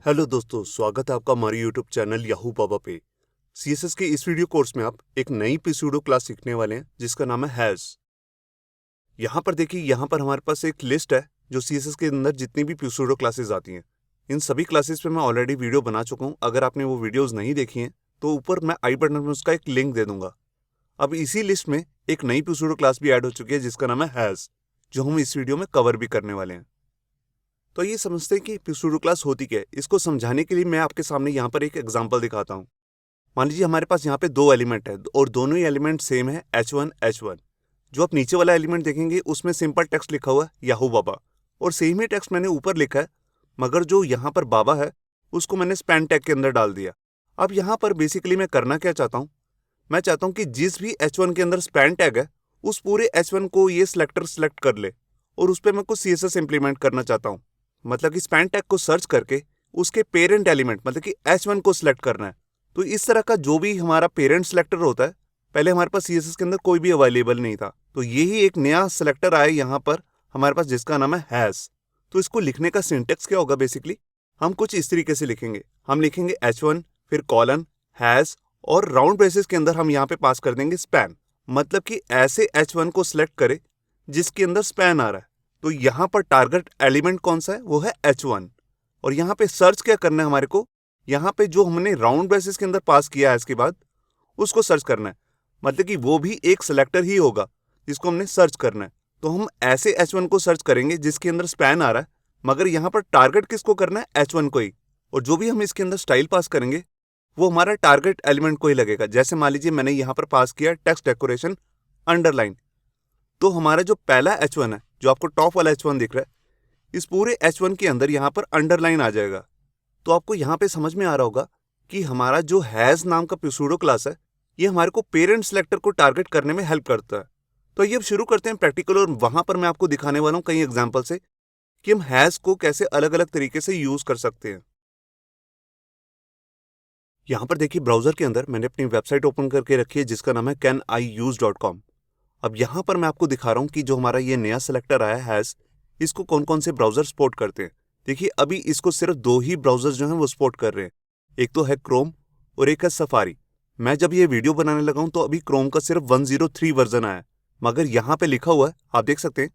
Hello दोस्तों, स्वागत है आपका हमारे यूट्यूब चैनल याहू बाबा पे। सीएसएस के इस वीडियो कोर्स में आप एक नई प्यूडो क्लास सीखने वाले हैं जिसका नाम है हैज़। यहाँ पर देखिए, यहाँ पर हमारे पास एक लिस्ट है जो सीएसएस के अंदर जितनी भी प्यूडो क्लासेस आती हैं। इन सभी क्लासेस पे मैं ऑलरेडी वीडियो बना चुका हूँ। अगर आपने वो वीडियोज़ नहीं देखी हैं तो ऊपर मैं आई बटन में उसका एक लिंक दे दूंगा। अब इसी लिस्ट में एक नई प्यूडो क्लास भी ऐड हो चुकी है जिसका नाम है हैज़, जो हम इस वीडियो में कवर भी करने वाले हैं। तो ये समझते हैं कि प्यूडो क्लास होती क्या है। इसको समझाने के लिए मैं आपके सामने यहाँ पर एक एग्जांपल दिखाता हूँ। मान लीजिए हमारे पास यहाँ पे दो एलिमेंट है और दोनों ही एलिमेंट सेम है H1 H1। जो आप नीचे वाला एलिमेंट देखेंगे उसमें सिंपल टेक्स्ट लिखा हुआ है याहू बाबा, और सेम ही टेक्स्ट मैंने ऊपर लिखा है, मगर जो यहाँ पर बाबा है उसको मैंने स्पैन टैग के अंदर डाल दिया। अब यहाँ पर बेसिकली मैं करना क्या चाहता हूँ, मैं चाहता हूँ कि जिस भी H1 के अंदर स्पैन टैग है उस पूरे H1 को ये सिलेक्टर सिलेक्ट कर ले और उस पर मैं कुछ CSS इंप्लीमेंट करना चाहता हूँ। मतलब कि स्पैन टैग को सर्च करके उसके पेरेंट एलिमेंट मतलब कि H1 को सिलेक्ट करना है। तो इस तरह का जो भी हमारा पेरेंट सिलेक्टर होता है, पहले हमारे पास CSS के अंदर कोई भी अवेलेबल नहीं था, तो यही एक नया सिलेक्टर आया यहाँ पर हमारे पास जिसका नाम है हैज़। तो इसको लिखने का सिंटेक्स क्या होगा, बेसिकली हम कुछ इस तरीके से लिखेंगे। हम लिखेंगे H1 फिर कॉलन हैज़ और राउंड ब्रेसेस के अंदर हम यहाँ पे पास कर देंगे स्पैन, मतलब कि ऐसे H1 को सिलेक्ट करे जिसके अंदर स्पैन आ रहा है। तो यहाँ पर टारगेट एलिमेंट कौन सा है, वो है H1। और यहाँ पे सर्च क्या करना है हमारे को, यहाँ पे जो हमने राउंड ब्रेसेस के अंदर पास किया है इसके बाद उसको सर्च करना है, मतलब कि वो भी एक सिलेक्टर ही होगा जिसको हमने सर्च करना है। तो हम ऐसे H1 को सर्च करेंगे जिसके अंदर स्पैन आ रहा है, मगर यहाँ पर टारगेट किसको करना है, H1 को ही। और जो भी हम इसके अंदर स्टाइल पास करेंगे वो हमारा टारगेट एलिमेंट को ही लगेगा। जैसे मान लीजिए मैंने यहाँ पर पास किया टेक्स्ट डेकोरेशन अंडरलाइन, तो हमारा जो पहला H1 है, जो आपको टॉप वाला H1 दिख रहा है, इस पूरे H1 के अंदर यहाँ पर अंडरलाइन आ जाएगा। तो आपको यहाँ पे समझ में आ रहा होगा कि हमारा जो हैज़ नाम का प्यूडो क्लास है ये हमारे को पेरेंट सिलेक्टर को टारगेट करने में हेल्प करता है। तो ये अब शुरू करते हैं प्रैक्टिकल, और वहां पर मैं आपको दिखाने वाला हूँ कई एग्जाम्पल से कि हम हैज़ को कैसे अलग अलग तरीके से यूज कर सकते हैं। यहाँ पर देखिए, ब्राउजर के अंदर मैंने अपनी वेबसाइट ओपन करके रखी है जिसका नाम है caniuse.com। अब यहाँ पर मैं आपको दिखा रहा हूँ कि जो हमारा ये नया सिलेक्टर आया है हैज़, इसको कौन कौन से ब्राउजर सपोर्ट करते हैं। देखिए, अभी इसको सिर्फ दो ही ब्राउजर जो हैं वो सपोर्ट कर रहे हैं, एक तो है क्रोम और एक है सफारी। मैं जब ये वीडियो बनाने लगा हूँ तो अभी क्रोम का सिर्फ 103 वर्जन आया है, मगर यहाँ पे लिखा हुआ है, आप देख सकते हैं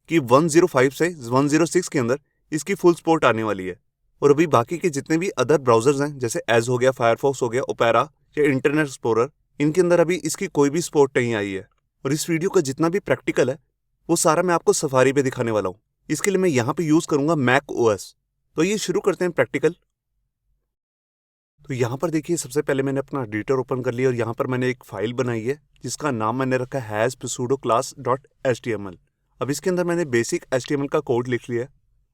कि 105 से 106 के अंदर इसकी फुल सपोर्ट आने वाली है। और अभी बाकी के जितने भी अदर ब्राउजर्स हैं, जैसे एज हो गया, फायरफॉक्स हो गया, ओपेरा या इंटरनेट एक्सप्लोरर, इनके अंदर अभी इसकी कोई भी सपोर्ट नहीं आई है। और इस वीडियो का जितना भी प्रैक्टिकल है वो सारा मैं आपको सफारी पे दिखाने वाला हूँ। इसके लिए मैं यहाँ पे यूज करूंगा मैक OS। तो ये शुरू करते हैं प्रैक्टिकल। तो यहाँ पर देखिए, सबसे पहले मैंने अपना एडिटर ओपन कर लिया और यहाँ पर मैंने एक फाइल बनाई है जिसका नाम मैंने रखा है हैज़_प्यूडो_class.html। अब इसके अंदर मैंने बेसिक HTML का कोड लिख लिया है।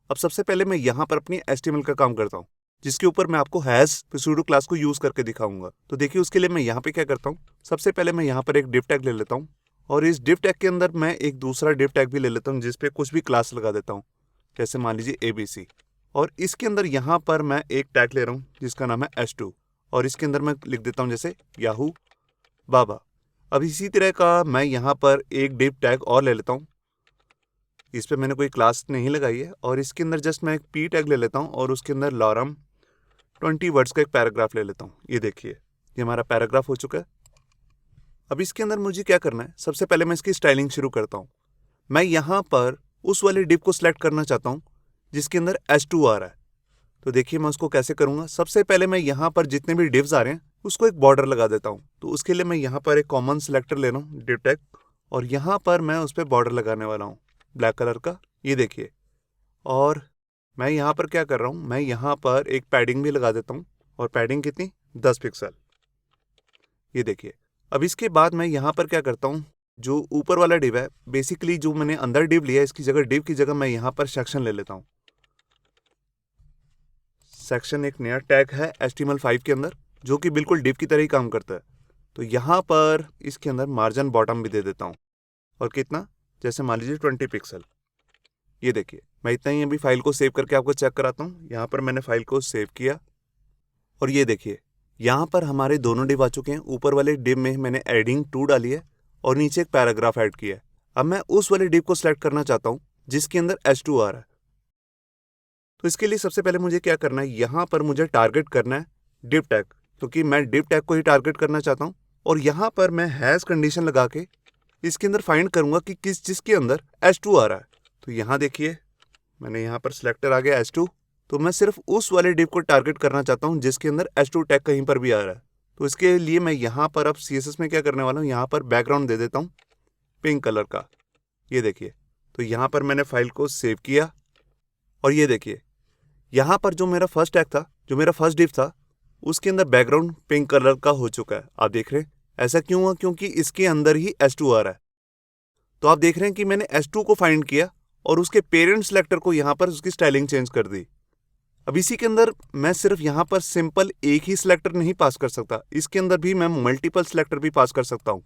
अब सबसे पहले मैं यहाँ पर अपनी HTML का काम करता हूँ जिसके ऊपर मैं आपको हैज़ क्लास को यूज करके दिखाऊंगा। तो देखिए, उसके लिए मैं यहाँ पे क्या करता हूँ, सबसे पहले मैं यहाँ पर एक डिव टैग ले लेता हूँ और इस डिव टैग के अंदर मैं एक दूसरा डिव टैग भी ले लेता हूँ जिसपे कुछ भी क्लास लगा देता हूँ, जैसे मान लीजिए ABC। और इसके अंदर यहाँ पर मैं एक टैग ले रहा हूँ जिसका नाम है H2 और इसके अंदर मैं लिख देता हूँ जैसे याहू बाबा। अब इसी तरह का मैं यहाँ पर एक डिव टैग और ले लेता हूँ, इस पर मैंने कोई क्लास नहीं लगाई है, और इसके अंदर जस्ट मैं एक P टैग ले लेता हूँ और उसके अंदर लॉरम 20 वर्ड्स का एक पैराग्राफ ले लेता हूँ। ये देखिए, ये हमारा पैराग्राफ हो चुका है। अब इसके अंदर मुझे क्या करना है, सबसे पहले मैं इसकी स्टाइलिंग शुरू करता हूँ। मैं यहाँ पर उस वाले डिव को सिलेक्ट करना चाहता हूँ जिसके अंदर H2 आ रहा है। तो देखिए मैं उसको कैसे करूँगा, सबसे पहले मैं यहाँ पर जितने भी डिव्स आ रहे हैं उसको एक बॉर्डर लगा देता हूँ। तो उसके लिए मैं यहाँ पर एक कॉमन सिलेक्टर ले रहा हूँ डिव टैग, और यहाँ पर मैं उस पर बॉर्डर लगाने वाला हूँ ब्लैक कलर का, ये देखिए। और मैं यहाँ पर क्या कर रहा हूँ, मैं यहाँ पर एक पैडिंग भी लगा देता हूँ, और पैडिंग कितनी, 10 पिक्सल, ये देखिए। अब इसके बाद मैं यहाँ पर क्या करता हूँ, जो ऊपर वाला डिव है, बेसिकली जो मैंने अंदर डिव लिया है इसकी जगह, डिव की जगह मैं यहाँ पर सेक्शन ले लेता हूँ। सेक्शन एक नया टैग है HTML5 के अंदर जो कि बिल्कुल डिव की तरह ही काम करता है। तो यहाँ पर इसके अंदर मार्जिन बॉटम भी दे देता हूँ, और कितना, जैसे मान लीजिए 20 पिक्सल, ये देखिए। मैं इतना ही अभी फाइल को सेव करके आपको चेक कराता हूँ। यहाँ पर मैंने फाइल को सेव किया और ये देखिए, यहाँ पर हमारे दोनों डिव आ चुके हैं। ऊपर वाले डिव में मैंने एडिंग 2 डाली है और नीचे एक पैराग्राफ ऐड किया है। अब मैं उस वाले डिव को सिलेक्ट करना चाहता हूँ जिसके अंदर H2 आ रहा है। तो इसके लिए सबसे पहले मुझे क्या करना है, यहाँ पर मुझे टारगेट करना है div टैग, क्योंकि मैं div टैग को ही टारगेट करना चाहता हूँ। और यहाँ पर मैं हैज कंडीशन लगा के इसके अंदर फाइंड करूंगा कि किस चीज़ के अंदर h2 आ रहा है। तो यहाँ देखिए मैंने यहाँ पर सिलेक्टर आ गया h2, तो मैं सिर्फ उस वाले div को टारगेट करना चाहता हूँ जिसके अंदर h2 टैग कहीं पर भी आ रहा है। तो इसके लिए मैं यहाँ पर अब CSS में क्या करने वाला हूँ, यहाँ पर बैकग्राउंड दे देता हूँ पिंक कलर का। ये देखिए, तो यहाँ पर मैंने फाइल को सेव किया और ये देखिए यहाँ पर जो मेरा फर्स्ट टैग था, जो मेरा फर्स्ट div था, उसके अंदर बैकग्राउंड पिंक कलर का हो चुका है। आप देख रहे हैं ऐसा क्यों हुआ, क्योंकि इसके अंदर ही h2 आ रहा है। तो आप देख रहे हैं कि मैंने h2 को फाइंड किया और उसके पेरेंट सेलेक्टर को यहाँ पर उसकी स्टाइलिंग चेंज कर दी। अब इसी के अंदर मैं सिर्फ यहाँ पर सिंपल एक ही सिलेक्टर नहीं पास कर सकता, इसके अंदर भी मैं मल्टीपल सिलेक्टर भी पास कर सकता हूँ।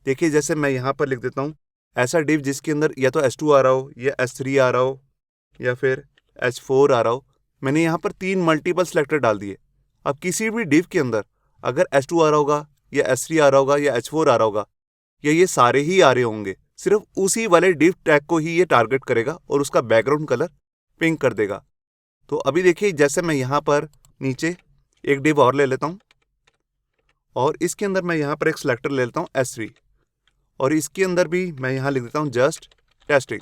देखिए जैसे मैं यहाँ पर लिख देता हूँ ऐसा div जिसके अंदर या तो h2 आ रहा हो या h3 आ रहा हो या फिर h4 आ रहा हो। मैंने यहाँ पर 3 मल्टीपल सिलेक्टर डाल दिए। अब किसी भी div के अंदर अगर h2 आ रहा होगा या h3 आ रहा होगा या h4 आ रहा होगा या ये सारे ही आ रहे होंगे, सिर्फ उसी वाले div टैग को ही ये टारगेट करेगा और उसका बैकग्राउंड कलर पिंक कर देगा। तो अभी देखिए जैसे मैं यहाँ पर नीचे एक div और ले लेता हूँ और इसके अंदर मैं यहाँ पर एक सिलेक्टर ले लेता हूँ h3 और इसके अंदर भी मैं यहाँ लिख देता हूँ जस्ट टेस्टिंग।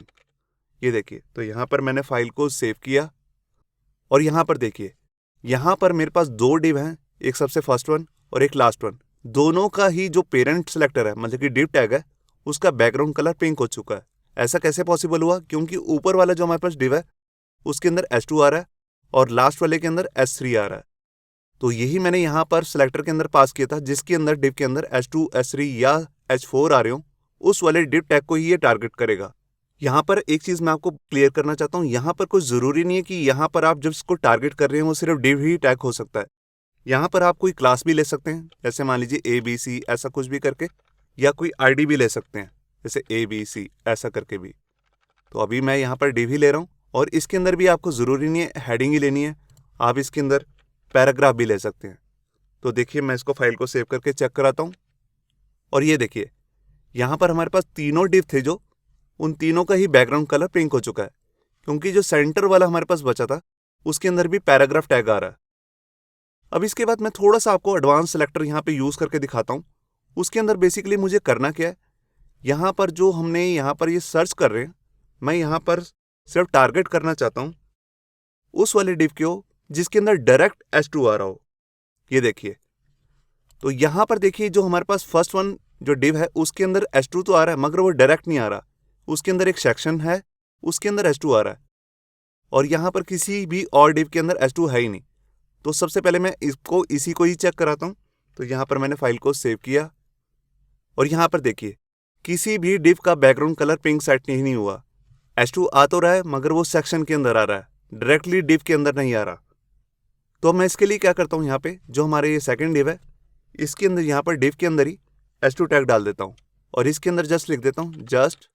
ये देखिए, तो यहाँ पर मैंने फाइल को सेव किया और यहाँ पर देखिए यहाँ पर मेरे पास 2 div हैं, एक सबसे फर्स्ट वन और एक लास्ट वन। दोनों का ही जो पेरेंट सेलेक्टर है, मतलब कि div टैग है, उसका बैकग्राउंड कलर पिंक हो चुका है। ऐसा कैसे पॉसिबल हुआ, क्योंकि ऊपर वाला जो हमारे पास div है उसके अंदर h2 आ रहा है और लास्ट वाले के अंदर h3 आ रहा है। तो यही मैंने यहाँ पर सिलेक्टर के अंदर पास किया था, जिसके अंदर div के अंदर h2 h3 या h4 आ रहे हो, उस वाले div टैग को ही ये टारगेट करेगा। यहाँ पर एक चीज़ मैं आपको क्लियर करना चाहता हूँ, यहाँ पर कुछ ज़रूरी नहीं है कि यहाँ पर आप जब इसको टारगेट कर रहे हैं वो सिर्फ div ही टैग हो सकता है। यहाँ पर आप कोई क्लास भी ले सकते हैं, जैसे मान लीजिए ABC ऐसा कुछ भी करके, या कोई ID भी ले सकते हैं जैसे ABC ऐसा करके भी। तो अभी मैं यहाँ पर div ही ले रहा हूँ और इसके अंदर भी आपको ज़रूरी नहीं है हेडिंग ही लेनी है, आप इसके अंदर पैराग्राफ भी ले सकते हैं। तो देखिए मैं इसको फाइल को सेव करके चेक कराता हूँ और ये देखिए यहाँ पर हमारे पास तीनों div थे, जो उन तीनों का ही बैकग्राउंड कलर पिंक हो चुका है, क्योंकि जो सेंटर वाला हमारे पास बचा था उसके अंदर भी पैराग्राफ टैग आ रहा है। अब इसके बाद मैं थोड़ा सा आपको एडवांस सेलेक्टर यहाँ पे यूज़ करके दिखाता हूँ। उसके अंदर बेसिकली मुझे करना क्या है, यहाँ पर जो हमने यहाँ पर ये सर्च कर रहे हैं, मैं यहाँ पर सिर्फ टारगेट करना चाहता हूँ उस वाले div को जिसके अंदर डायरेक्ट h2 आ रहा हो। ये देखिए, तो यहाँ पर देखिए जो हमारे पास फर्स्ट वन जो div है उसके अंदर h2 तो आ रहा है, मगर वो डायरेक्ट नहीं आ रहा। उसके अंदर एक सेक्शन है, उसके अंदर h2 आ रहा है और यहाँ पर किसी भी और div के अंदर h2 है ही नहीं। तो सबसे पहले मैं इसको इसी को ही चेक कराता हूँ। तो यहाँ पर मैंने फाइल को सेव किया और यहाँ पर देखिए किसी भी div का बैकग्राउंड कलर पिंक सेट नहीं हुआ। h2 आ तो रहा है मगर वो सेक्शन के अंदर आ रहा है, डायरेक्टली div के अंदर नहीं आ रहा। तो मैं इसके लिए क्या करता हूँ, यहाँ पे जो हमारे ये सेकंड div है इसके अंदर यहाँ पर div के अंदर ही h2 टैग डाल देता हूँ और इसके अंदर जस्ट लिख देता हूँ जस्ट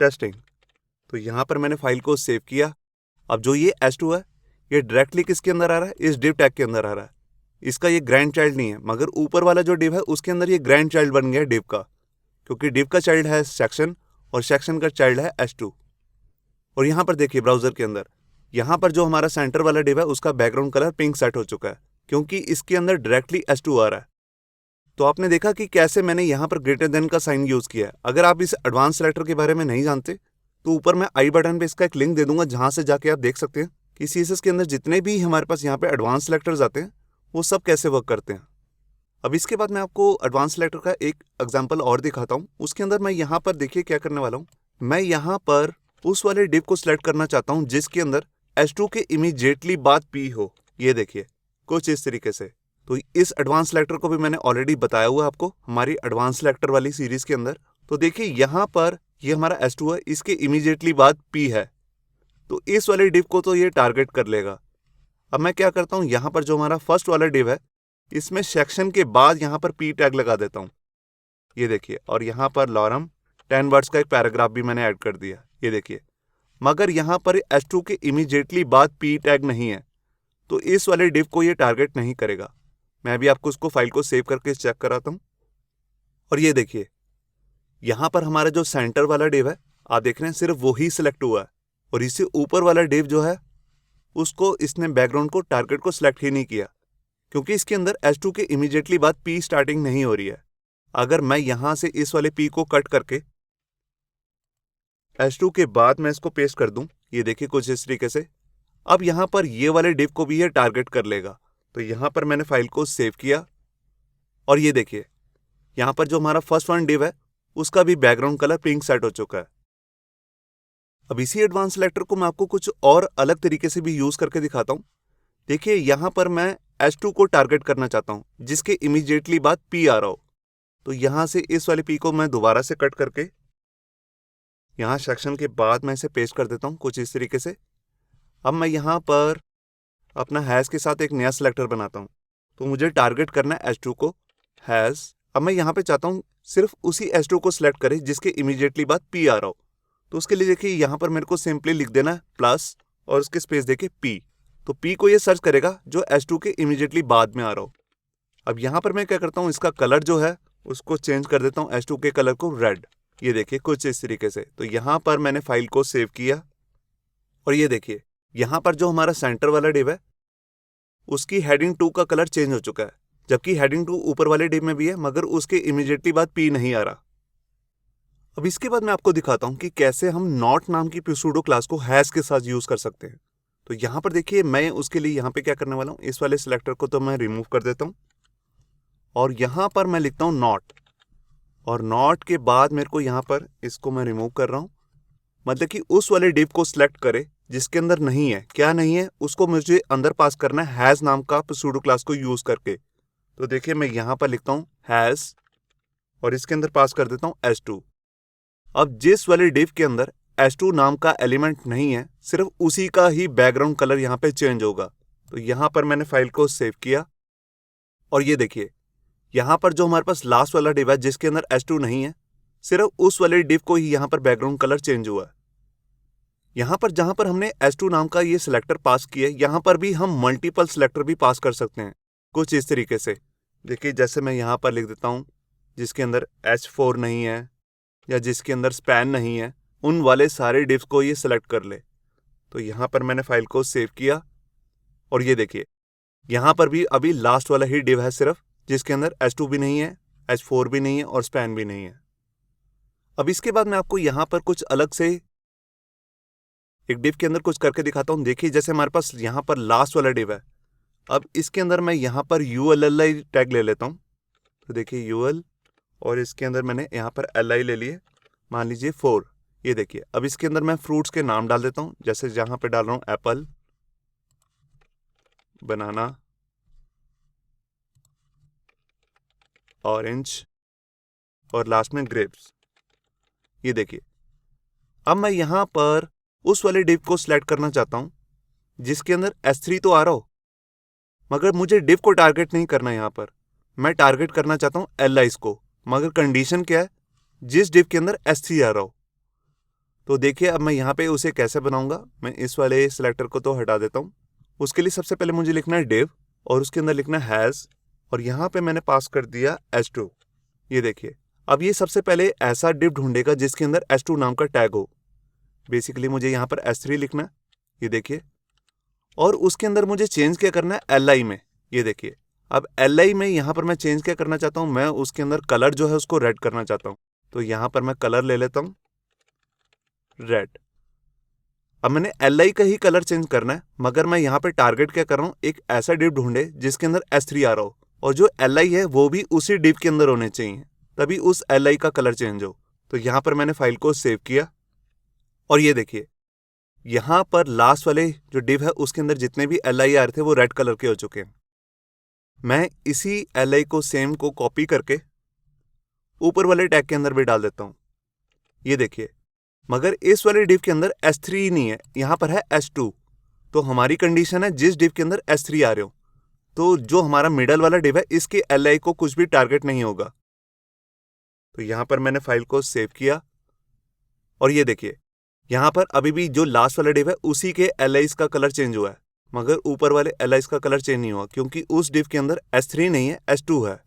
टेस्टिंग। तो यहाँ पर मैंने फाइल को सेव किया। अब जो ये h2 है ये डायरेक्टली किसके अंदर आ रहा है, इस div टैग के अंदर आ रहा है। इसका ये ग्रैंड चाइल्ड नहीं है, मगर ऊपर वाला जो div है उसके अंदर ये ग्रैंड चाइल्ड बन गया div का, क्योंकि div का चाइल्ड है सेक्शन और सेक्शन का चाइल्ड है h2। और यहाँ पर देखिए ब्राउजर के अंदर यहाँ पर जो हमारा सेंटर वाला div है उसका बैकग्राउंड कलर पिंक सेट हो चुका है, क्योंकि इसके अंदर डायरेक्टली h2 आ रहा है। तो आपने देखा कि कैसे मैंने यहाँ पर ग्रेटर देन का साइन यूज़ किया है। अगर आप इस एडवांस सेलेक्टर के बारे में नहीं जानते तो ऊपर मैं आई बटन पे इसका एक लिंक दे दूंगा, जहाँ से जाके आप देख सकते हैं कि CSS के अंदर जितने भी हमारे पास यहाँ पे एडवांस सेलेक्टर्स आते हैं वो सब कैसे वर्क करते हैं। अब इसके बाद मैं आपको एडवांस सेलेक्टर का एक एग्जांपल और दिखाता हूँ। उसके अंदर मैं यहाँ पर देखिए क्या करने वाला हूँ, मैं यहाँ पर उस वाले div को सिलेक्ट करना चाहता हूँ जिसके अंदर h2 के इमीडिएटली बाद p हो। ये देखिए कुछ इस तरीके से। तो इस एडवांस सेलेक्टर को भी मैंने ऑलरेडी बताया हुआ है आपको हमारी एडवांस सेलेक्टर वाली सीरीज के अंदर। तो देखिए यहाँ पर ये हमारा h2 है, इसके इमीडिएटली बाद p है, तो इस वाले div को तो ये टारगेट कर लेगा। अब मैं क्या करता हूँ, यहाँ पर जो हमारा फर्स्ट वाला div है इसमें सेक्शन के बाद यहाँ पर p टैग लगा देता हूँ। ये देखिए, और यहाँ पर लॉरम 10 वर्ड्स का एक पैराग्राफ भी मैंने ऐड कर दिया। ये देखिए, मगर यहाँ पर h2 के इमीडिएटली बाद p टैग नहीं है, तो इस वाले div को ये टारगेट नहीं करेगा। मैं भी आपको उसको फाइल को सेव करके चेक कराता हूँ। और ये देखिए यहाँ पर हमारा जो सेंटर वाला div है आप देख रहे हैं सिर्फ वो ही सिलेक्ट हुआ है, और इससे ऊपर वाला div जो है उसको इसने बैकग्राउंड को टारगेट को सिलेक्ट ही नहीं किया, क्योंकि इसके अंदर H2 के इमीडिएटली बाद P स्टार्टिंग नहीं हो रही है। अगर मैं यहां से इस वाले P को कट करके H2 के बाद मैं इसको पेस्ट कर दूं, ये देखिए कुछ इस तरीके से, अब यहां पर ये वाले डिव को भी ये टारगेट कर लेगा। तो यहां पर मैंने फाइल को सेव किया और ये देखिए यहां पर जो हमारा फर्स्ट वन डिव है उसका भी बैकग्राउंड कलर पिंक सेट हो चुका है। अब इसी एडवांस सेलेक्टर को मैं आपको कुछ और अलग तरीके से भी यूज करके दिखाता हूं। देखिए यहां पर मैं H2 को टारगेट करना चाहता हूं जिसके इमीडिएटली बाद P आ रहा हो। तो यहां से इस वाले P को मैं दोबारा से कट करके यहां सेक्शन के बाद मैं इसे पेस्ट कर देता हूं कुछ इस तरीके से। अब मैं यहां पर अपना हैज के साथ एक नया सिलेक्टर बनाता हूं। तो मुझे टारगेट करना है H2 को, हैज। अब मैं यहां पे चाहता हूं सिर्फ उसी H2 को सिलेक्ट करे जिसके इमीडिएटली बाद P आ रहा हो। तो उसके लिए देखिए यहां पर मेरे को सिंपली लिख देना है प्लस और उसके स्पेस देके P। तो P को ये सर्च करेगा जो H2 के इमीडिएटली बाद में आ रहा हो। अब यहां पर मैं क्या करता हूं, इसका कलर जो है उसको चेंज कर देता हूं H2 के कलर को रेड। ये देखिए कुछ इस तरीके से। तो यहां पर मैंने फाइल को सेव किया और ये देखिए यहां पर जो हमारा सेंटर वाला डिव है उसकी हेडिंग 2 का कलर चेंज हो चुका है, जबकि हेडिंग 2 ऊपर वाले डिव में भी है मगर उसके इमीडिएटली बाद P नहीं आ रहा। अब इसके बाद मैं आपको दिखाता हूं कि कैसे हम नॉट नाम की प्यूसूडो क्लास को हैश के साथ यूज कर सकते हैं। तो यहां पर देखिए मैं उसके लिए यहां पे क्या करने वाला हूं, इस वाले सिलेक्टर को तो मैं रिमूव कर देता हूं और यहां पर मैं लिखता हूं नॉट, और नॉट के बाद मेरे को यहां पर इसको मैं रिमूव कर रहा हूं। मतलब कि उस वाले डिव को सिलेक्ट करे जिसके अंदर नहीं है, क्या नहीं है उसको मुझे अंदर पास करना है हैज नाम का प्यूसूडो क्लास को यूज करके। तो देखिए मैं यहां पर लिखता हूं हैज और इसके अंदर पास कर देता हूं H2। अब जिस वाले डिव के अंदर H2 नाम का एलिमेंट नहीं है सिर्फ उसी का ही बैकग्राउंड कलर यहां पे चेंज होगा। तो यहां पर मैंने फाइल को सेव किया और ये देखिए यहां पर जो हमारे पास लास्ट वाला डिव है जिसके अंदर H2 नहीं है, सिर्फ उस वाले डिव को ही यहां पर बैकग्राउंड कलर चेंज हुआ है। यहां पर जहां पर हमने H2 नाम का ये सिलेक्टर पास किया है यहां पर भी हम मल्टीपल सिलेक्टर भी पास कर सकते हैं कुछ इस तरीके से। देखिए जैसे मैं यहां पर लिख देता हूं जिसके अंदर H4 नहीं है या जिसके अंदर स्पैन नहीं है, उन वाले सारे डिव्स को ये सिलेक्ट कर ले। तो यहां पर मैंने फाइल को सेव किया और ये देखिए यहां पर भी अभी लास्ट वाला ही डिव है सिर्फ जिसके अंदर H2 भी नहीं है, H4 भी नहीं है और स्पैन भी नहीं है। अब इसके बाद मैं आपको यहां पर कुछ अलग से एक डिव के अंदर कुछ करके दिखाता हूं। देखिए जैसे हमारे पास यहां पर लास्ट वाला डिव है, अब इसके अंदर मैं यहां पर ULLI टैग ले लेता हूं। तो देखिए UL और इसके अंदर मैंने यहां पर LI ले लिए, मान लीजिए 4। ये देखिए अब इसके अंदर मैं फ्रूट्स के नाम डाल देता हूं, जैसे जहां पे डाल रहा हूं एप्पल, बनाना, ऑरेंज और लास्ट में ग्रेप्स। ये देखिए अब मैं यहां पर उस वाले डिव को सिलेक्ट करना चाहता हूं जिसके अंदर H3 तो आ रहा हो, मगर मुझे डिव को टारगेट नहीं करना। यहां पर मैं टारगेट करना चाहता हूं LIs को, मगर कंडीशन क्या है, जिस डिव के अंदर H3 आ रहा हो। तो देखिए अब मैं यहाँ पे उसे कैसे बनाऊंगा, मैं इस वाले सिलेक्टर को तो हटा देता हूँ। उसके लिए सबसे पहले मुझे लिखना है डिव और उसके अंदर लिखना है हैज और यहाँ पे मैंने पास कर दिया H2। ये देखिए अब ये सबसे पहले ऐसा डिव ढूंढेगा जिसके अंदर H2 नाम का टैग हो। बेसिकली मुझे यहाँ पर H3 लिखना है, ये देखिए, और उसके अंदर मुझे चेंज क्या करना है LI में। ये देखिए अब LI में यहाँ पर मैं चेंज क्या करना चाहता हूँ, मैं उसके अंदर कलर जो है उसको रेड करना चाहता हूँ। तो यहाँ पर मैं कलर ले लेता हूँ रेड। अब मैंने LI का ही कलर चेंज करना है, मगर मैं यहाँ पे टारगेट क्या कर रहा हूँ, एक ऐसा डिव ढूंढे जिसके अंदर H3 आ रहा हो और जो LI है वो भी उसी डिव के अंदर होने चाहिए, तभी उस LI का कलर चेंज हो। तो यहाँ पर मैंने फाइल को सेव किया और ये देखिए यहाँ पर लास्ट वाले जो डिव है उसके अंदर जितने भी LI आ रहे थे वो रेड कलर के हो चुके हैं। मैं इसी LI को सेम को कॉपी करके ऊपर वाले टैग के अंदर भी डाल देता हूँ। ये देखिए मगर इस वाले डिव के अंदर H3 नहीं है, यहाँ पर है H2। तो हमारी कंडीशन है जिस डिव के अंदर H3 आ रहे हो, तो जो हमारा मिडल वाला डिव है इसके LI को कुछ भी टारगेट नहीं होगा। तो यहाँ पर मैंने फाइल को सेव किया और ये देखिए यहाँ पर अभी भी जो लास्ट वाला डिव है उसी के LIs का कलर चेंज हुआ है, मगर ऊपर वाले LIs का कलर चेंज नहीं हुआ क्योंकि उस डिव के अंदर H3 नहीं है, H2 है।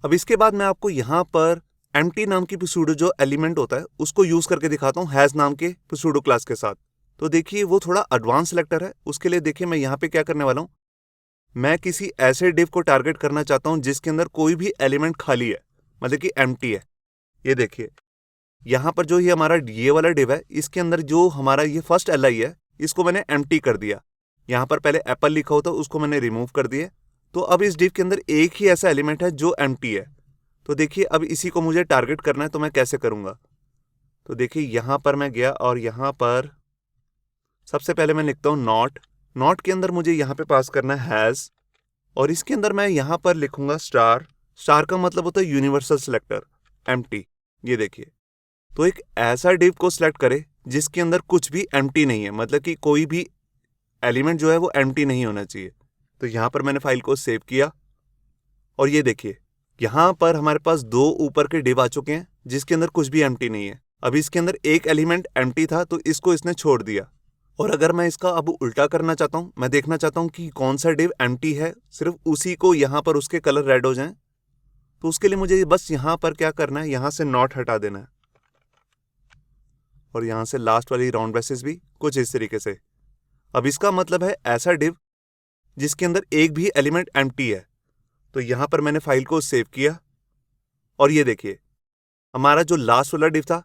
अब इसके बाद मैं आपको यहाँ पर एम्प्टी नाम की प्यूसूडो जो एलिमेंट होता है उसको यूज करके दिखाता हूँ हैज नाम के प्यूसूडो क्लास के साथ। तो देखिए वो थोड़ा एडवांस सिलेक्टर है। उसके लिए देखिए मैं यहाँ पे क्या करने वाला हूँ, मैं किसी ऐसे डिव को टारगेट करना चाहता हूँ जिसके अंदर कोई भी एलिमेंट खाली है, मतलब कि एम्प्टी है। ये देखिए यहाँ पर जो ये हमारा ये वाला डिव है, इसके अंदर जो हमारा ये फर्स्ट एल है, इसको मैंने एम्प्टी कर दिया। यहाँ पर पहले एप्पल लिखा होता, उसको मैंने रिमूव कर दिया। तो अब इस डिव के अंदर एक ही ऐसा एलिमेंट है जो एम्प्टी है। तो देखिए अब इसी को मुझे टारगेट करना है, तो मैं कैसे करूँगा। तो देखिए यहाँ पर मैं गया और यहाँ पर सबसे पहले मैं लिखता हूँ नॉट। नॉट के अंदर मुझे यहाँ पे पास करना है हैज़, और इसके अंदर मैं यहाँ पर लिखूंगा स्टार। स्टार का मतलब होता है यूनिवर्सल सिलेक्टर, एम्प्टी। ये देखिए, तो एक ऐसा डिव को सिलेक्ट करे जिसके अंदर कुछ भी एम्प्टी नहीं है, मतलब कि कोई भी एलिमेंट जो है वो एम्प्टी नहीं होना चाहिए। तो यहाँ पर मैंने फाइल को सेव किया और ये देखिए यहाँ पर हमारे पास दो ऊपर के डिव आ चुके हैं जिसके अंदर कुछ भी एम्प्टी नहीं है। अभी इसके अंदर एक एलिमेंट एम्प्टी था तो इसको इसने छोड़ दिया। और अगर मैं इसका अब उल्टा करना चाहता हूँ, मैं देखना चाहता हूँ कि कौन सा डिव एम्प्टी है, सिर्फ उसी को यहाँ पर उसके कलर रेड हो जाएं, तो उसके लिए मुझे बस यहाँ पर क्या करना है, यहाँ से नॉट हटा देना है और यहाँ से लास्ट वाली राउंड ब्रेसेस भी कुछ इस तरीके से। अब इसका मतलब है ऐसा डिव जिसके अंदर एक भी एलिमेंट एम्प्टी है। तो यहाँ पर मैंने फाइल को सेव किया और ये देखिए हमारा जो लास्ट वाला डिव था,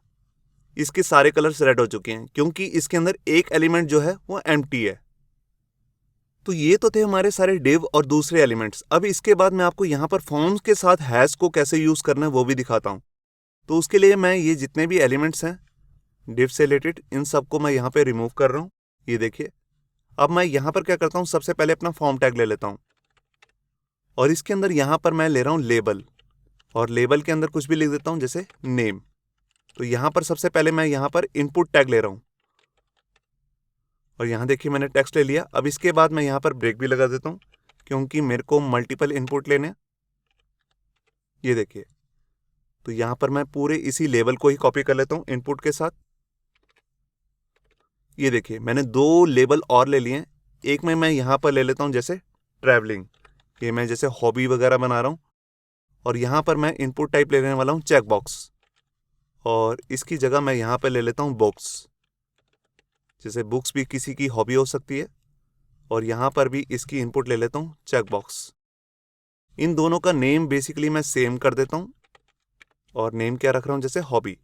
इसके सारे कलर्स रेड हो चुके हैं क्योंकि इसके अंदर एक एलिमेंट जो है वो एम्प्टी है। तो ये तो थे हमारे सारे डिव और दूसरे एलिमेंट्स। अब इसके बाद मैं आपको यहाँ पर फॉर्म्स के साथ हैश को कैसे यूज करना है वो भी दिखाता हूँ। तो उसके लिए मैं ये जितने भी एलिमेंट्स हैं डिव से रिलेटेड, इन सबको मैं यहाँ पे रिमूव कर रहा हूँ। ये देखिए अब मैं यहाँ पर क्या करता हूँ, सबसे पहले अपना फॉर्म टैग ले लेता हूँ और इसके अंदर यहाँ पर मैं ले रहा हूँ लेबल, और लेबल के अंदर कुछ भी लिख देता हूँ जैसे नेम। तो यहाँ पर सबसे पहले मैं यहाँ पर इनपुट टैग ले रहा हूँ और यहाँ देखिए मैंने टेक्स्ट ले लिया। अब इसके बाद मैं यहाँ पर ब्रेक भी लगा देता हूँ क्योंकि मेरे को मल्टीपल इनपुट लेने। ये देखिए तो यहाँ पर मैं पूरे इसी लेबल को ही कॉपी कर लेता हूँ इनपुट के साथ। ये देखिए मैंने दो लेबल और ले लिए हैं। एक में मैं यहाँ पर ले लेता हूँ जैसे ट्रैवलिंग, ये मैं जैसे हॉबी वगैरह बना रहा हूँ, और यहाँ पर मैं इनपुट टाइप लेने वाला हूँ चेक बॉक्स, और इसकी जगह मैं यहाँ पर ले लेता हूँ बुक्स, जैसे बुक्स भी किसी की हॉबी हो सकती है, और यहाँ पर भी इसकी इनपुट ले लेता हूँ चेक बॉक्स। इन दोनों का नेम बेसिकली मैं सेम कर देता हूँ और नेम क्या रख रहा हूँ जैसे हॉबी।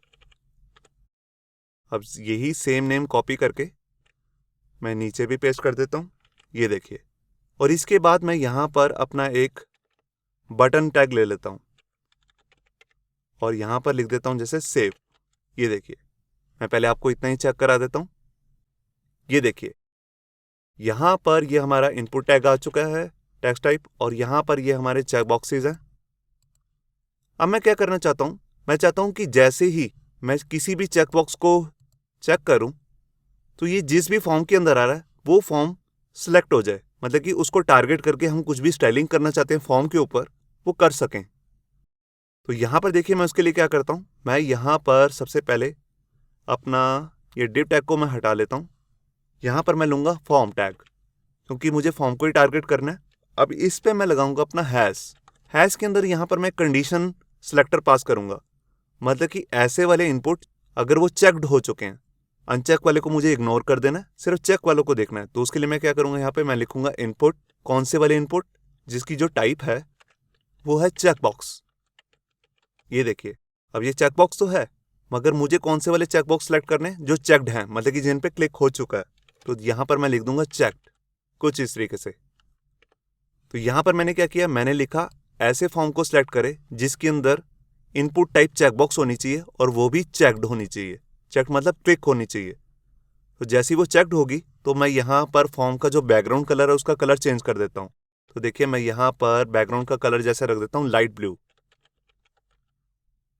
अब यही सेम नेम कॉपी करके मैं नीचे भी पेस्ट कर देता हूँ। ये देखिए, और इसके बाद मैं यहाँ पर अपना एक बटन टैग ले लेता हूँ और यहाँ पर लिख देता हूँ जैसे सेव। ये देखिए मैं पहले आपको इतना ही चेक करा देता हूँ। ये देखिए यहाँ पर ये हमारा इनपुट टैग आ चुका है टेक्स्ट टाइप, और यहाँ पर ये हमारे चेक बॉक्सेस हैं। अब मैं क्या करना चाहता हूँ, मैं चाहता हूँ कि जैसे ही मैं किसी भी चेक बॉक्स को चेक करूँ तो ये जिस भी फॉर्म के अंदर आ रहा है वो फॉर्म सिलेक्ट हो जाए, मतलब कि उसको टारगेट करके हम कुछ भी स्टाइलिंग करना चाहते हैं फॉर्म के ऊपर वो कर सकें। तो यहाँ पर देखिए मैं उसके लिए क्या करता हूँ, मैं यहाँ पर सबसे पहले अपना ये डिव टैग को मैं हटा लेता हूँ। यहाँ पर मैं लूँगा फॉर्म टैग क्योंकि मुझे फॉर्म को ही टारगेट करना है। अब इस पे मैं लगाऊंगा अपना हैश के अंदर यहाँ पर मैं कंडीशन सिलेक्टर पास करूँगा, मतलब कि ऐसे वाले इनपुट अगर वो चेक्ड हो चुके हैं, अनचेक वाले को मुझे इग्नोर कर देना है, सिर्फ चेक वालों को देखना है। तो उसके लिए मैं क्या करूँगा, यहाँ पे मैं लिखूंगा इनपुट, कौन से वाले इनपुट, जिसकी जो टाइप है वो है चेक बॉक्स। ये देखिए अब ये चेक बॉक्स तो है मगर मुझे कौन से वाले चेक बॉक्स सेलेक्ट करने जो चेक्ड हैं, मतलब कि जिन पे क्लिक हो चुका है। तो यहाँ पर मैं लिख दूंगा चेक्ड, कुछ इस तरीके से। तो यहाँ पर मैंने क्या किया, मैंने लिखा ऐसे फॉर्म को सिलेक्ट करे जिसके अंदर इनपुट टाइप चेकबॉक्स होनी चाहिए और वो भी चेक्ड होनी चाहिए। चेक मतलब क्लिक होनी चाहिए। तो जैसी वो चेक्ड होगी तो मैं यहाँ पर फॉर्म का जो बैकग्राउंड कलर है उसका कलर चेंज कर देता हूँ। तो देखिए मैं यहाँ पर बैकग्राउंड का कलर जैसे रख देता हूँ लाइट ब्लू।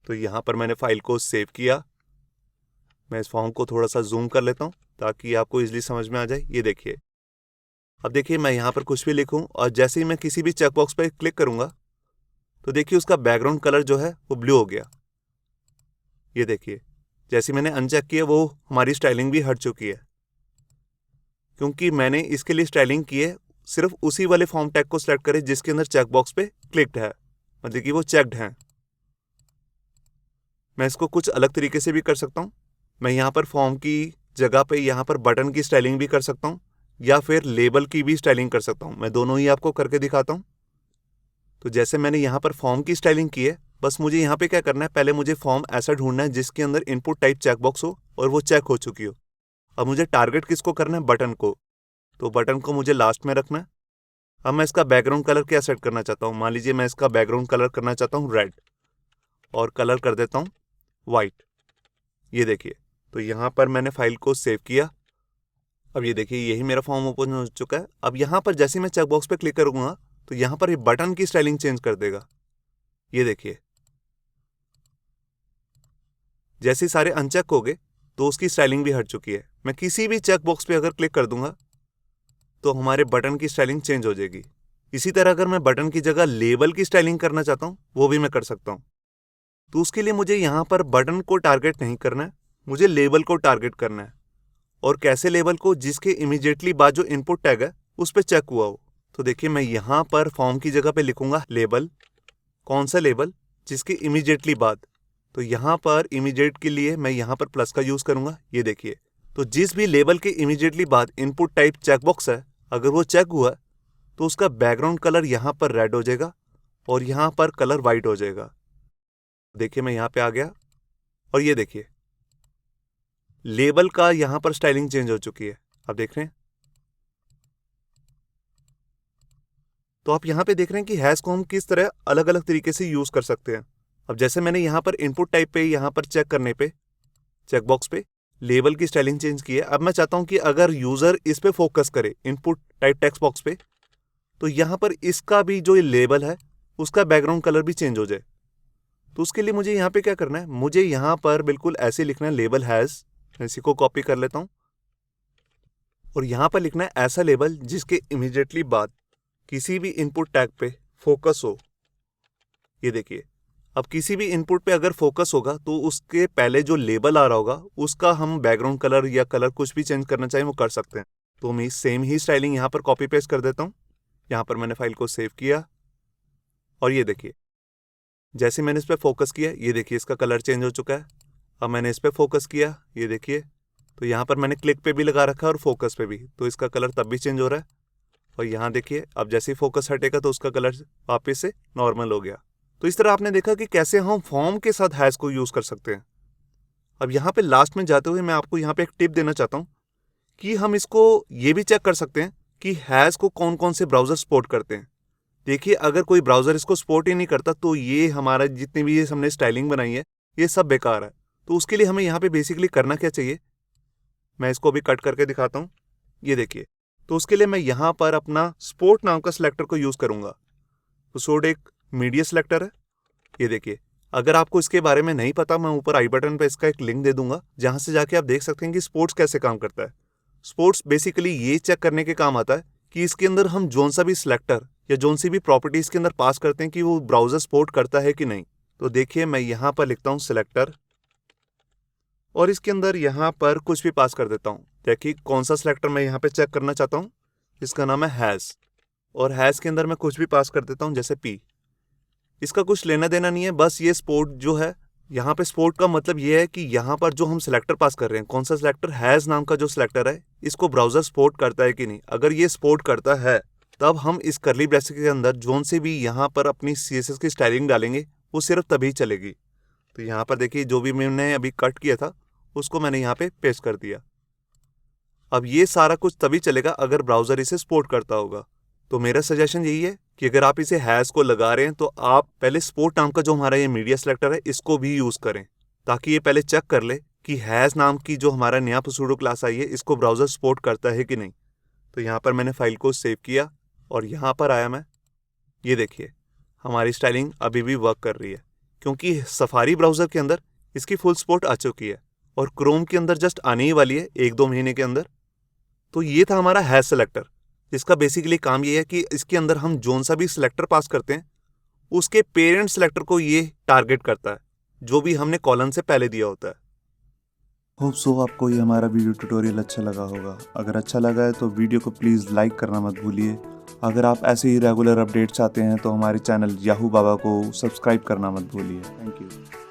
तो यहाँ पर मैंने फाइल को सेव किया। मैं इस फॉर्म को थोड़ा सा जूम कर लेता हूँ ताकि आपको इजीली समझ में आ जाए। ये देखिए अब देखिए मैं यहाँ पर कुछ भी लिखूँ और जैसे ही मैं किसी भी चेकबॉक्स पर क्लिक करूँगा तो देखिए उसका बैकग्राउंड कलर जो है वो ब्लू हो गया। ये देखिए जैसे मैंने अनचेक किया वो हमारी स्टाइलिंग भी हट चुकी है, क्योंकि मैंने इसके लिए स्टाइलिंग की है सिर्फ उसी वाले फॉर्म टैग को सिलेक्ट करें जिसके अंदर चेकबॉक्स पे क्लिक्ड है, मतलब कि वो चेक्ड हैं। मैं इसको कुछ अलग तरीके से भी कर सकता हूँ। मैं यहाँ पर फॉर्म की जगह पे यहाँ पर बटन की स्टाइलिंग भी कर सकता हूँ या फिर लेबल की भी स्टाइलिंग कर सकता हूँ। मैं दोनों ही आपको करके दिखाता हूँ। तो जैसे मैंने यहाँ पर फॉर्म की स्टाइलिंग की है, बस मुझे यहाँ पे क्या करना है, पहले मुझे फॉर्म ऐसा ढूंढना है जिसके अंदर इनपुट टाइप चेकबॉक्स हो और वो चेक हो चुकी हो। अब मुझे टारगेट किसको करना है, बटन को। तो बटन को मुझे लास्ट में रखना है। अब मैं इसका बैकग्राउंड कलर क्या सेट करना चाहता हूँ, मान लीजिए मैं इसका बैकग्राउंड कलर करना चाहता हूँ रेड और कलर कर देता हूँ वाइट। ये देखिए, तो यहाँ पर मैंने फाइल को सेव किया। अब ये देखिए, यही मेरा फॉर्म ओपन हो चुका है। अब यहाँ पर जैसे मैं चेकबॉक्स पे क्लिक करूंगा तो यहाँ पर ये बटन की स्टाइलिंग चेंज कर देगा। ये देखिए, जैसे सारे अनचेक हो गए तो उसकी स्टाइलिंग भी हट चुकी है। मैं किसी भी चेकबॉक्स पे अगर क्लिक कर दूंगा तो हमारे बटन की स्टाइलिंग चेंज हो जाएगी। इसी तरह अगर मैं बटन की जगह लेबल की स्टाइलिंग करना चाहता हूँ वो भी मैं कर सकता हूँ। तो उसके लिए मुझे यहाँ पर बटन को टारगेट नहीं करना है, मुझे लेबल को टारगेट करना है। और कैसे लेबल को, जिसके इमीडिएटली बाद जो इनपुट टैग है उस पर चेक हुआ हो। तो देखिए, मैं यहाँ पर फॉर्म की जगह पे लिखूंगा लेबल। कौन सा लेबल, जिसके इमीडिएटली बाद। तो यहाँ पर इमीडिएट के लिए मैं यहाँ पर प्लस का यूज करूंगा। ये देखिए, तो जिस भी लेबल के इमीडिएटली बाद इनपुट टाइप चेकबॉक्स है, अगर वो चेक हुआ तो उसका बैकग्राउंड कलर यहाँ पर रेड हो जाएगा और यहाँ पर कलर वाइट हो जाएगा। देखिए, मैं यहाँ पे आ गया और ये देखिए, लेबल का यहाँ पर स्टाइलिंग चेंज हो चुकी है। आप देख रहे हैं, तो आप यहाँ पे देख रहे हैं कि हैश को हम किस तरह अलग अलग तरीके से यूज कर सकते हैं। अब जैसे मैंने यहाँ पर इनपुट टाइप पे, यहाँ पर चेक करने पे, चेकबॉक्स पे लेबल की स्टाइलिंग चेंज की है। अब मैं चाहता हूं कि अगर यूजर इस पे फोकस करे, इनपुट टाइप टेक्स्ट बॉक्स पे, तो यहाँ पर इसका भी जो लेबल है उसका बैकग्राउंड कलर भी चेंज हो जाए। तो उसके लिए मुझे यहाँ पे क्या करना है, मुझे यहाँ पर बिल्कुल ऐसे लिखना है, लेबल हैज। इसी को कॉपी कर लेता हूँ और यहाँ पर लिखना है ऐसा लेबल जिसके इमीडिएटली बाद किसी भी इनपुट टैग पे फोकस हो। ये देखिए, अब किसी भी इनपुट पे अगर फोकस होगा तो उसके पहले जो लेबल आ रहा होगा उसका हम बैकग्राउंड कलर या कलर कुछ भी चेंज करना चाहें वो कर सकते हैं। तो मैं सेम ही स्टाइलिंग यहाँ पर कॉपी पेस्ट कर देता हूँ। यहाँ पर मैंने फाइल को सेव किया और ये देखिए, जैसे मैंने इस पर फोकस किया, ये देखिए इसका कलर चेंज हो चुका है। अब मैंने इस पर फोकस किया, ये देखिए, तो यहाँ पर मैंने क्लिक पे भी लगा रखा है और फोकस पे भी, तो इसका कलर तब भी चेंज हो रहा है। और यहाँ देखिए, अब जैसे ही फोकस हटेगा तो उसका कलर वापस से नॉर्मल हो गया। तो इस तरह आपने देखा कि कैसे हम फॉर्म के साथ हैश को यूज कर सकते हैं। अब यहाँ पे लास्ट में जाते हुए मैं आपको यहाँ पे एक टिप देना चाहता हूँ कि हम इसको ये भी चेक कर सकते हैं कि हैश को कौन कौन से ब्राउजर सपोर्ट करते हैं। देखिए, अगर कोई ब्राउजर इसको सपोर्ट ही नहीं करता तो ये हमारा जितनी भी ये हमने स्टाइलिंग बनाई है ये सब बेकार है। तो उसके लिए हमें यहाँ पे बेसिकली करना क्या चाहिए, मैं इसको अभी कट करके दिखाता हूँ। ये देखिए, तो उसके लिए मैं यहाँ पर अपना स्पोर्ट नाम का सिलेक्टर को यूज करूंगा। तो सोड एक मीडिया सिलेक्टर है। ये देखिए, अगर आपको इसके बारे में नहीं पता, मैं ऊपर आई बटन पे इसका एक लिंक दे दूंगा जहां से जाके आप देख सकते हैं कि स्पोर्ट्स कैसे काम करता है। स्पोर्ट्स बेसिकली ये चेक करने के काम आता है कि इसके अंदर हम जोन सा भी सिलेक्टर या जोन सी भी प्रॉपर्टी इसके अंदर पास करते हैं कि वो ब्राउजर सपोर्ट करता है कि नहीं। तो देखिए, मैं यहाँ पर लिखता हूँ सिलेक्टर और इसके अंदर यहाँ पर कुछ भी पास कर देता हूँ। देखिए कौन सा सिलेक्टर मैं यहाँ पे चेक करना चाहता हूँ, इसका नाम है हैश। और हैश के अंदर मैं कुछ भी पास कर देता हूँ, जैसे पी। इसका कुछ लेना देना नहीं है, बस ये स्पोर्ट जो है, यहाँ पे स्पोर्ट का मतलब ये है कि यहाँ पर जो हम सिलेक्टर पास कर रहे हैं, कौन सा सिलेक्टर, हैज नाम का जो सिलेक्टर है, इसको ब्राउजर सपोर्ट करता है कि नहीं। अगर ये सपोर्ट करता है तब हम इस करली ब्रैकेट के अंदर जोन से भी यहाँ पर अपनी CSS की स्टाइलिंग डालेंगे, वो सिर्फ तभी चलेगी। तो यहाँ पर देखिए, जो भी मैंने अभी कट किया था उसको मैंने यहाँ पे पेस्ट कर दिया। अब ये सारा कुछ तभी चलेगा अगर ब्राउजर इसे सपोर्ट करता होगा। तो मेरा सजेशन यही है कि अगर आप इसे हैश को लगा रहे हैं तो आप पहले स्पोर्ट नाम का जो हमारा ये मीडिया सिलेक्टर है इसको भी यूज करें, ताकि ये पहले चेक कर ले कि हैश नाम की जो हमारा नया सूडो क्लास आई है इसको ब्राउजर सपोर्ट करता है कि नहीं। तो यहाँ पर मैंने फाइल को सेव किया और यहाँ पर आया मैं। ये देखिए, हमारी स्टाइलिंग अभी भी वर्क कर रही है क्योंकि सफारी ब्राउजर के अंदर इसकी फुल सपोर्ट आ चुकी है और क्रोम के अंदर जस्ट आने ही वाली है 1-2 महीने के अंदर। तो ये था हमारा हैश सिलेक्टर, जिसका बेसिकली काम ये है कि इसके अंदर हम जोन सा भी सिलेक्टर पास करते हैं उसके पेरेंट सिलेक्टर को ये टारगेट करता है, जो भी हमने कॉलन से पहले दिया होता है। होप सो आपको ये हमारा वीडियो ट्यूटोरियल अच्छा लगा होगा। अगर अच्छा लगा है तो वीडियो को प्लीज़ लाइक करना मत भूलिए। अगर आप ऐसे ही रेगुलर अपडेट्स चाहते हैं तो हमारे चैनल याहू बाबा को सब्सक्राइब करना मत भूलिए। Thank you.